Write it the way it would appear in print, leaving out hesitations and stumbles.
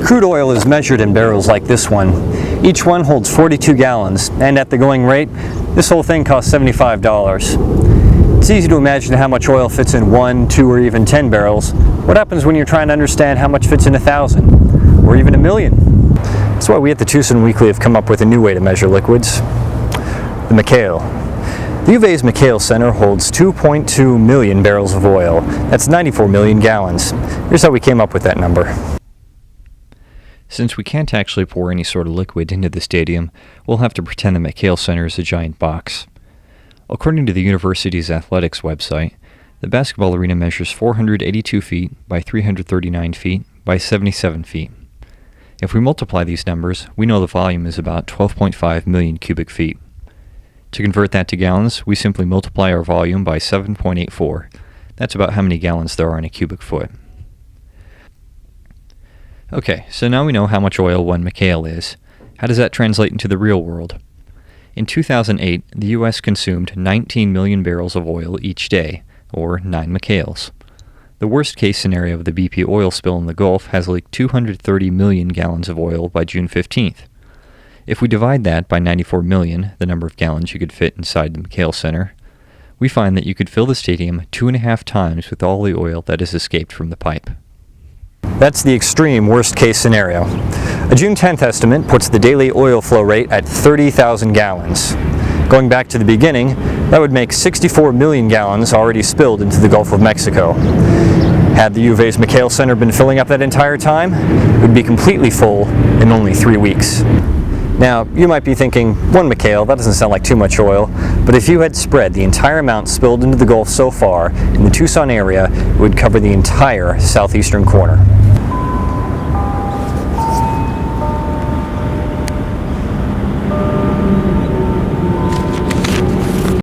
Crude oil is measured in barrels like this one. Each one holds 42 gallons, and at the going rate, this whole thing costs $75. It's easy to imagine how much oil fits in 1, 2, or even 10 barrels. What happens when you're trying to understand how much fits in 1,000, or even 1,000,000? That's why we at the Tucson Weekly have come up with a new way to measure liquids: the McHale. The UVA's McHale Center holds 2.2 million barrels of oil. That's 94 million gallons. Here's how we came up with that number. Since we can't actually pour any sort of liquid into the stadium, we'll have to pretend the McHale Center is a giant box. According to the university's athletics website, the basketball arena measures 482 feet by 339 feet by 77 feet. If we multiply these numbers, we know the volume is about 12.5 million cubic feet. To convert that to gallons, we simply multiply our volume by 7.84. That's about how many gallons there are in a cubic foot. Okay, so now we know how much oil 1 McHale is. How does that translate into the real world? In 2008, the U.S. consumed 19 million barrels of oil each day, or 9 McHales. The worst case scenario of the BP oil spill in the Gulf has leaked 230 million gallons of oil by June 15th. If we divide that by 94 million, the number of gallons you could fit inside the McHale Center, we find that you could fill the stadium 2.5 times with all the oil that has escaped from the pipe. That's the extreme worst case scenario. A June 10th estimate puts the daily oil flow rate at 30,000 gallons. Going back to the beginning, that would make 64 million gallons already spilled into the Gulf of Mexico. Had the UVA's McHale Center been filling up that entire time, it would be completely full in only 3 weeks. Now, you might be thinking, 1 McHale, that doesn't sound like too much oil, but if you had spread the entire amount spilled into the Gulf so far in the Tucson area, it would cover the entire southeastern corner.